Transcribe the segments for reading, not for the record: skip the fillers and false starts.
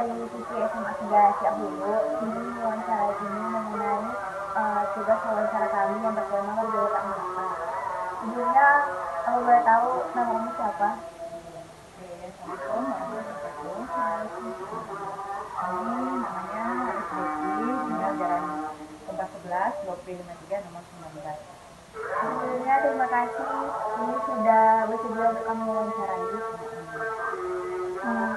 dari TV SMA 3 Siak Hulu. Ini wawancara ini mengenai tugas wawancara kami yang bertema berbeda tak mengapa. Sebelumnya, kalau boleh tahu nama Umi siapa? Assalamualaikum warahmatullahi wabarakatuh. Kami namanya Haris Beti, tinggal Jalan Kebas 11, Blok B53, nomor 19. Sebelumnya terima kasih ini sudah bersedia untuk kami wawancarai.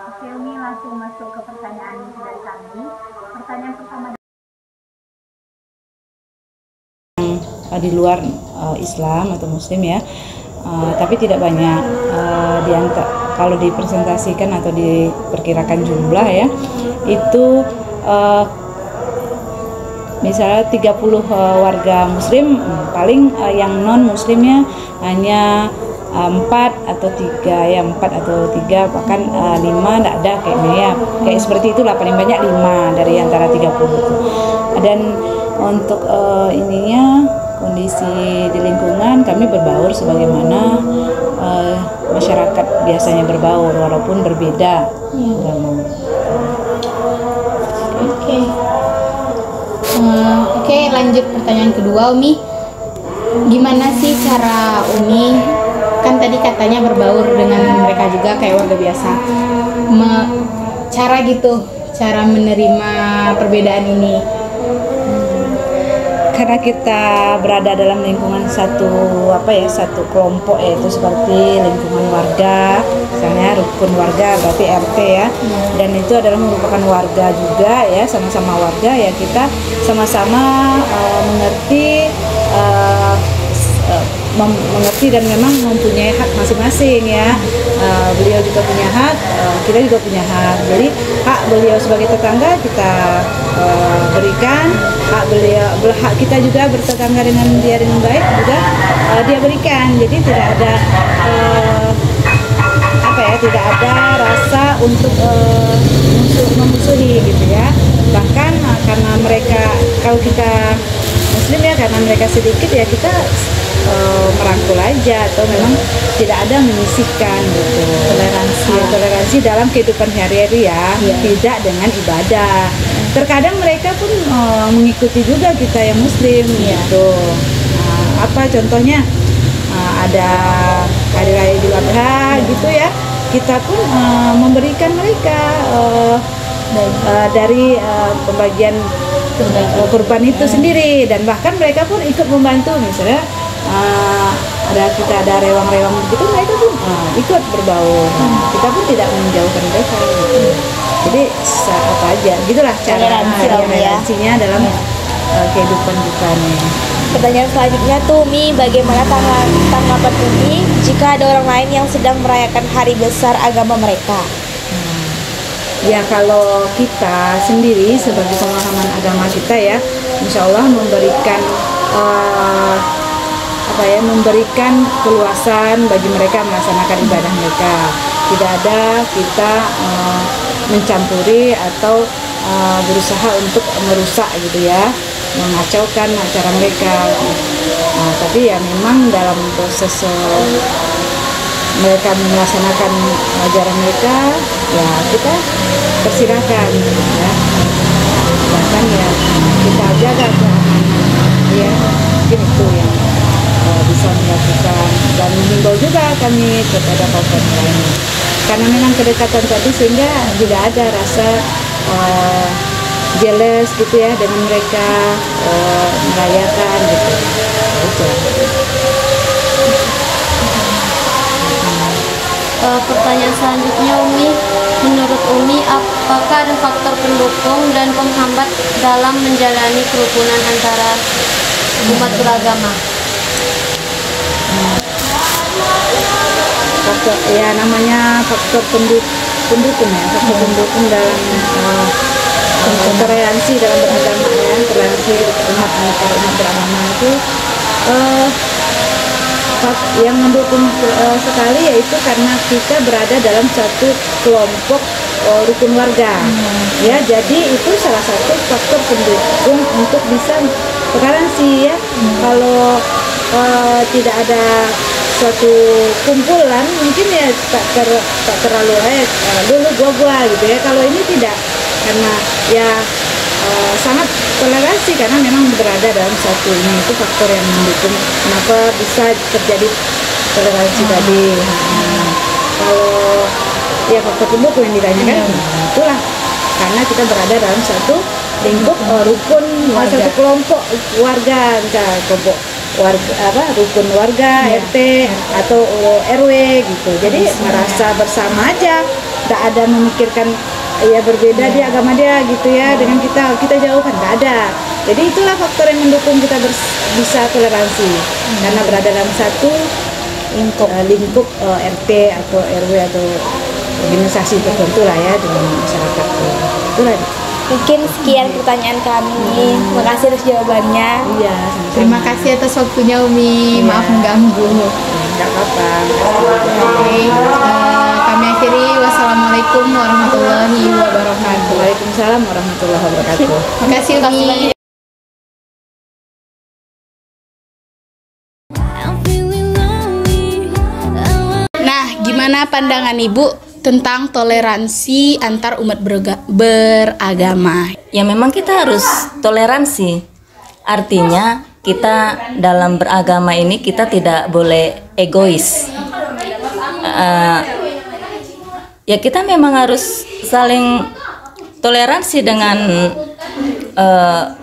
Oke Umi, langsung masuk ke pertanyaan dari kami. Pertanyaan pertama di luar Islam atau Muslim ya, tapi tidak banyak kalau dipresentasikan atau diperkirakan jumlah ya, itu misalnya 30 warga Muslim, paling yang non Muslimnya hanya 4 atau 3 ya, 4 atau 3 bahkan 5 tidak ada kayaknya ya, kayak seperti itulah, paling banyak 5 dari antara 30 itu. Dan untuk ininya kondisi di lingkungan kami berbaur sebagaimana masyarakat biasanya berbaur walaupun berbeda agama. Oke, lanjut pertanyaan kedua Umi. Gimana sih cara Umi, kan tadi katanya berbaur dengan mereka juga kayak warga biasa, cara menerima perbedaan ini? Karena kita berada dalam lingkungan satu kelompok, yaitu seperti lingkungan warga, misalnya rukun warga berarti RT ya, dan itu adalah merupakan warga juga ya, sama-sama warga ya, kita sama-sama mengerti dan memang mempunyai hak masing-masing ya. Beliau juga punya hak, kita juga punya hak. Jadi hak beliau sebagai tetangga kita berikan, hak kita juga bertetangga dengan dia dengan baik juga dia berikan. Jadi tidak ada tidak ada rasa untuk memusuhi gitu ya. Bahkan karena mereka, kalau kita Muslim ya, karena mereka sedikit ya, kita merangkul aja, atau memang tidak ada menyisihkan gitu. Toleransi dalam kehidupan sehari-hari ya, tidak dengan ibadah. Terkadang mereka pun mengikuti juga kita yang Muslim gitu. Apa contohnya, ada hari raya Idul Adha gitu ya, kita pun memberikan mereka dari pembagian kurban itu sendiri, dan bahkan mereka pun ikut membantu. Misalnya kita ada rewang-rewang begitu, mereka pun ikut berbaur. Kita pun tidak menjauhkan mereka gitu. Jadi apa aja gitulah cara toleransinya dalam kehidupan kita nih. Pertanyaan selanjutnya tuh Umi, bagaimana tanggapan Umi jika ada orang lain yang sedang merayakan hari besar agama mereka? Ya, kalau kita sendiri sebagai pemahaman agama kita ya, insya Allah memberikan memberikan keluasan bagi mereka melaksanakan ibadah mereka. Tidak ada kita mencampuri atau berusaha untuk merusak gitu ya, mengacaukan acara mereka. Tapi ya memang dalam proses mereka melaksanakan ajaran mereka, ya kita persilahkan ya. Bahkan ya kita jaga keamanan ya, mungkin itu yang bisa dilakukan, dan mengimbau juga kami kepada kaum lain, karena memang kedekatan tadi sehingga tidak ada rasa jealous gitu ya dengan mereka merayakan gitu. Pertanyaan selanjutnya Umi, menurut Umi apakah ada faktor pendukung dan penghambat dalam menjalani kerukunan antara umat beragama? Faktor ya, namanya faktor pendukung ya, faktor pendukung dalam toleransi dalam beragama ya, toleransi umat beragama itu yang mendukung sekali, yaitu karena kita berada dalam satu kelompok rukun warga ya, jadi itu salah satu faktor pendukung untuk bisa toleransi ya. Kalau tidak ada suatu kumpulan mungkin ya tak terlalu dulu gua gitu ya. Kalau ini tidak, karena ya sangat toleransi karena memang berada dalam satu ini, itu faktor yang mendukung kenapa bisa terjadi toleransi tadi. Nah, kalau ya faktor pendukung yang ditanyakan, itulah karena kita berada dalam satu lingkup rukun satu kelompok warga, misalnya kelompok warga rukun warga RT atau RW gitu. Jadi merasa bersama aja, tak ada memikirkan ya berbeda dia agama dia gitu ya dengan kita jauh kan, nggak ada. Jadi itulah faktor yang mendukung kita bisa toleransi karena berada dalam satu lingkup RT atau RW atau organisasi tertentu lah ya dengan masyarakat. Itulah. Mungkin sekian pertanyaan kami. Makasih atas jawabannya. Iya. Terima kasih atas waktunya Umi. Maaf mengganggu. Nggak apa-apa. Oke, kami akhiri. Wassalamualaikum warahmatullahi wabarakatuh. Waalaikumsalam warahmatullahi wabarakatuh. Terima kasih Umi. Nah, gimana pandangan Ibu tentang toleransi antar umat beragama? Ya memang kita harus toleransi. Artinya kita dalam beragama ini kita tidak boleh egois. Ya kita memang harus saling toleransi dengan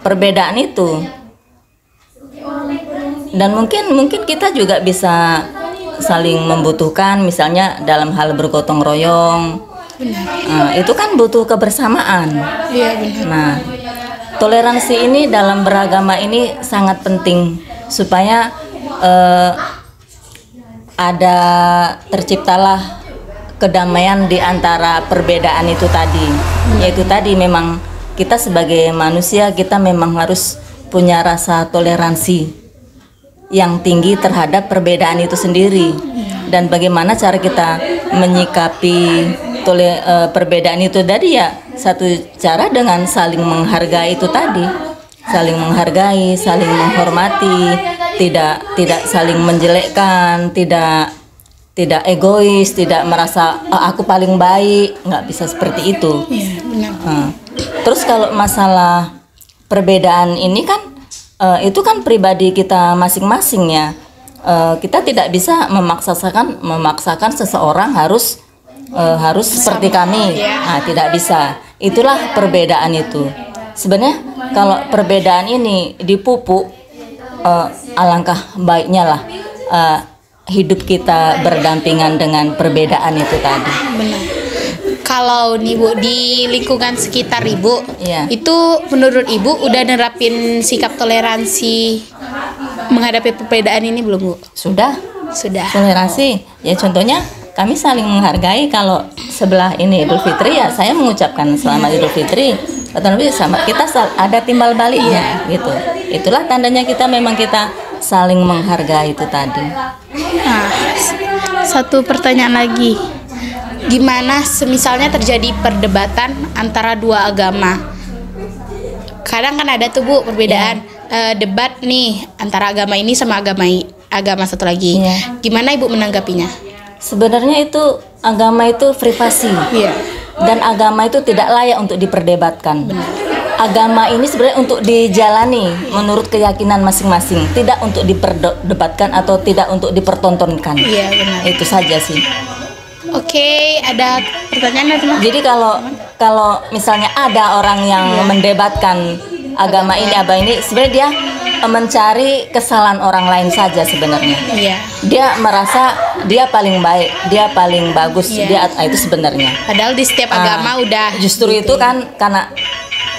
perbedaan itu. Dan mungkin kita juga bisa saling membutuhkan, misalnya dalam hal bergotong royong. Itu kan butuh kebersamaan. Iya benar. Nah, toleransi ini dalam beragama ini sangat penting supaya terciptalah kedamaian di antara perbedaan itu tadi. Yaitu tadi memang kita sebagai manusia kita memang harus punya rasa toleransi yang tinggi terhadap perbedaan itu sendiri, dan bagaimana cara kita menyikapi perbedaan itu tadi ya satu cara dengan saling menghargai itu tadi, saling menghargai, saling menghormati, tidak saling menjelekkan, tidak egois, tidak merasa aku paling baik, nggak bisa seperti itu. Terus kalau masalah perbedaan ini kan itu kan pribadi kita masing-masing ya. Kita tidak bisa memaksakan seseorang harus seperti kami. Nah, tidak bisa. Itulah perbedaan itu. Sebenarnya kalau perbedaan ini dipupuk, alangkah baiknya lah hidup kita berdampingan dengan perbedaan itu tadi. Benar. Kalau nih Bu, di lingkungan sekitar Ibu, itu menurut Ibu udah nerapin sikap toleransi menghadapi perbedaan ini belum Bu? Sudah. Toleransi. Ya contohnya kami saling menghargai. Kalau sebelah ini Idul Fitri ya saya mengucapkan selamat Idul Fitri. Atau sama kita ada timbal baliknya gitu. Itulah tandanya kita memang kita saling menghargai itu tadi. Nah, satu pertanyaan lagi. Gimana semisalnya terjadi perdebatan antara dua agama? Kadang kan ada tuh Bu perbedaan debat nih antara agama ini sama agama satu lagi. Gimana Ibu menanggapinya? Sebenarnya itu agama itu privasi. Dan agama itu tidak layak untuk diperdebatkan. Agama ini sebenarnya untuk dijalani menurut keyakinan masing-masing, tidak untuk diperdebatkan atau tidak untuk dipertontonkan. Iya benar. Itu saja sih. Oke, ada pertanyaan teman. Jadi kalau misalnya ada orang yang mendebatkan agama ini sebenarnya dia mencari kesalahan orang lain saja sebenarnya. Dia merasa dia paling baik, dia paling bagus, dia itu sebenarnya. Padahal di setiap agama udah justru gitu. Itu kan karena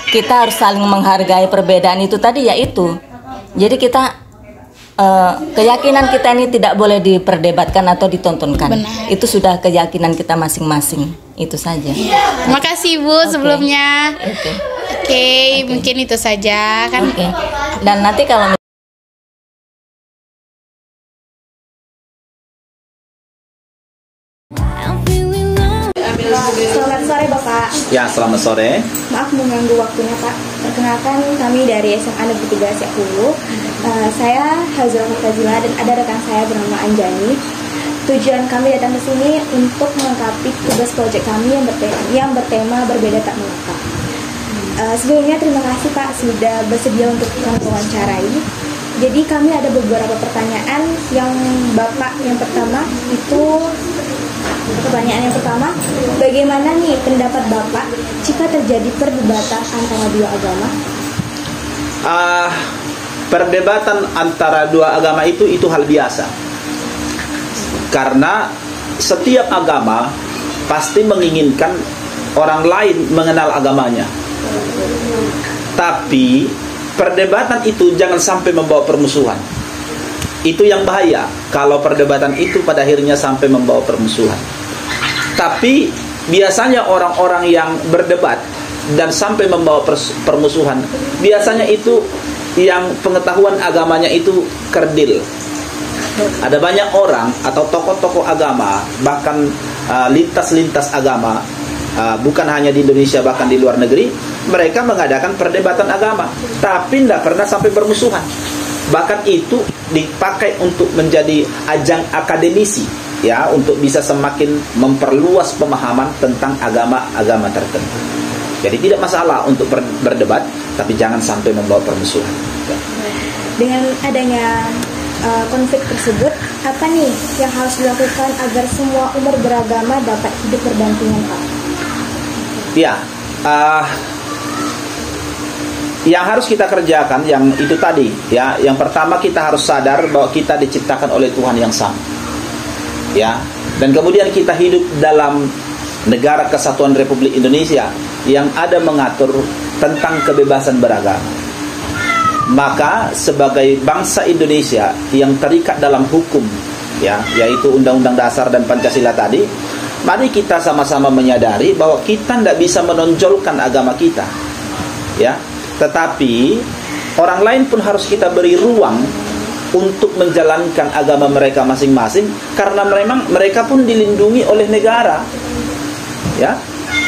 kita harus saling menghargai perbedaan itu tadi yaitu. Jadi kita keyakinan kita ini tidak boleh diperdebatkan atau ditontonkan. Benar. Itu sudah keyakinan kita masing-masing. Itu saja. Terima kasih Bu sebelumnya. Oke, mungkin itu saja kan. Dan nanti kalau Selamat sore Bapak. Ya, selamat sore. Maaf mengganggu waktunya Pak. Perkenalkan kami dari SMA Negeri 3 Siak Hulu. Saya Hazra Mutazila dan ada rekan saya bernama Anjani. Tujuan kami datang ke sini untuk melengkapi tugas proyek kami yang bertema berbeda tak mengapa. Sebelumnya terima kasih Pak sudah bersedia untuk kami wawancarai. Jadi kami ada beberapa pertanyaan. Pertanyaan yang pertama, bagaimana nih pendapat Bapak jika terjadi perdebatan antara dua agama? Perdebatan antara dua agama itu hal biasa. Karena setiap agama pasti menginginkan orang lain mengenal agamanya. Tapi perdebatan itu jangan sampai membawa permusuhan. Itu yang bahaya, kalau perdebatan itu pada akhirnya sampai membawa permusuhan. Tapi biasanya orang-orang yang berdebat dan sampai membawa permusuhan, biasanya itu yang pengetahuan agamanya itu kerdil. Ada banyak orang atau tokoh-tokoh agama, bahkan lintas-lintas agama, bukan hanya di Indonesia, bahkan di luar negeri, mereka mengadakan perdebatan agama, tapi tidak pernah sampai bermusuhan. Bahkan itu dipakai untuk menjadi ajang akademisi, ya, untuk bisa semakin memperluas pemahaman tentang agama-agama tertentu. Jadi tidak masalah untuk berdebat, tapi jangan sampai membawa permusuhan. Dengan adanya konflik tersebut, apa nih yang harus dilakukan agar semua umat beragama dapat hidup berdampingan, Pak? Ya, yang harus kita kerjakan yang itu tadi, ya. Yang pertama, kita harus sadar bahwa kita diciptakan oleh Tuhan yang sama, ya. Dan kemudian kita hidup dalam negara kesatuan Republik Indonesia yang ada mengatur tentang kebebasan beragama. Maka sebagai bangsa Indonesia yang terikat dalam hukum, ya, yaitu Undang-Undang Dasar dan Pancasila tadi, mari kita sama-sama menyadari bahwa kita tidak bisa menonjolkan agama kita, ya. Tetapi orang lain pun harus kita beri ruang untuk menjalankan agama mereka masing-masing, karena memang mereka pun dilindungi oleh negara, ya.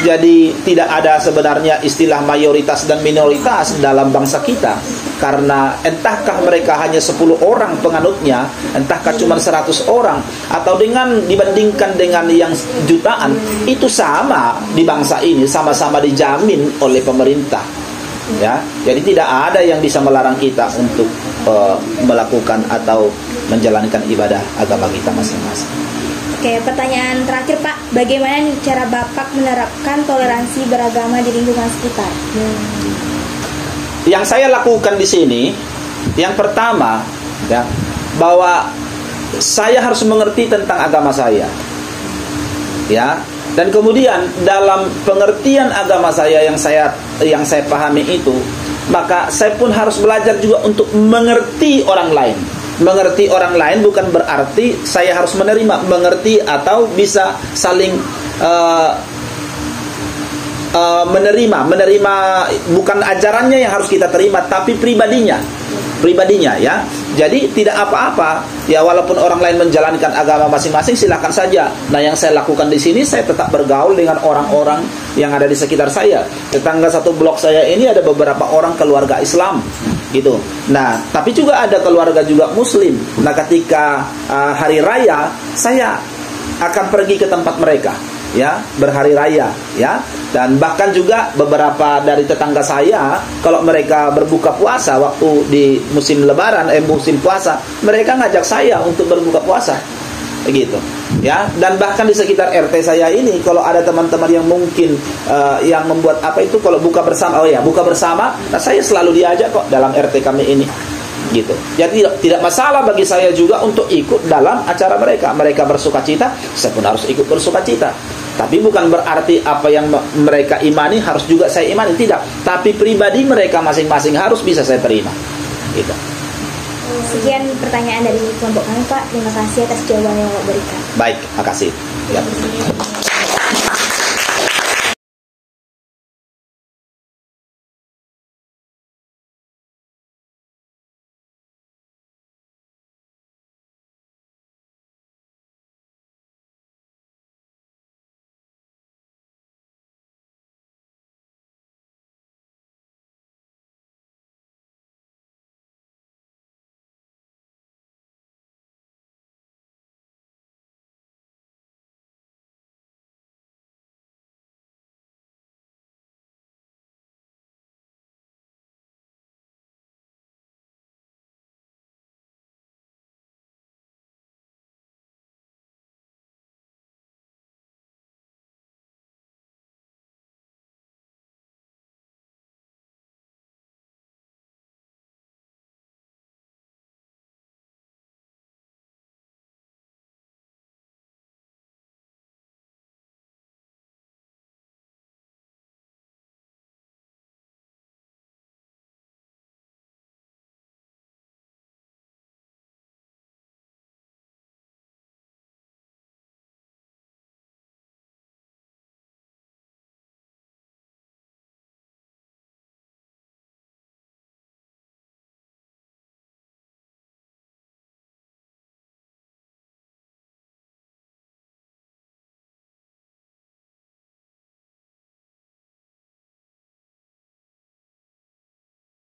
Jadi tidak ada sebenarnya istilah mayoritas dan minoritas dalam bangsa kita, karena entahkah mereka hanya 10 orang penganutnya, entahkah cuma 100 orang, atau dibandingkan dengan yang jutaan, itu sama di bangsa ini, sama-sama dijamin oleh pemerintah, ya. Jadi tidak ada yang bisa melarang kita untuk melakukan atau menjalankan ibadah agama kita masing-masing. Oke, pertanyaan terakhir Pak, bagaimana nih cara Bapak menerapkan toleransi beragama di lingkungan sekitar? Yang saya lakukan di sini, yang pertama, ya, bahwa saya harus mengerti tentang agama saya, ya. Dan kemudian dalam pengertian agama saya yang saya pahami itu, maka saya pun harus belajar juga untuk mengerti orang lain. Mengerti orang lain bukan berarti saya harus mengerti atau bisa saling menerima bukan ajarannya yang harus kita terima, tapi pribadinya, ya. Jadi tidak apa-apa, ya, walaupun orang lain menjalankan agama masing-masing, silakan saja. Nah, yang saya lakukan di sini, saya tetap bergaul dengan orang-orang yang ada di sekitar saya. Tetangga satu blok saya ini ada beberapa orang keluarga Islam, gitu. Nah, tapi juga ada keluarga juga Muslim. Nah, ketika hari raya, saya akan pergi ke tempat mereka, ya, berhari raya, ya. Dan bahkan juga beberapa dari tetangga saya, kalau mereka berbuka puasa waktu di musim lebaran, musim puasa, mereka ngajak saya untuk berbuka puasa, begitu, ya. Dan bahkan di sekitar RT saya ini, kalau ada teman-teman yang mungkin yang membuat apa itu, kalau buka bersama, nah, saya selalu diajak kok dalam RT kami ini, gitu. Jadi tidak masalah bagi saya juga untuk ikut dalam acara mereka. Mereka bersukacita, saya pun harus ikut bersukacita. Tapi bukan berarti apa yang mereka imani harus juga saya imani, tidak. Tapi pribadi mereka masing-masing harus bisa saya terima, gitu. Sekian pertanyaan dari kelompok kami, Pak. Terima kasih atas jawaban yang Bapak berikan. Baik, makasih. Ya.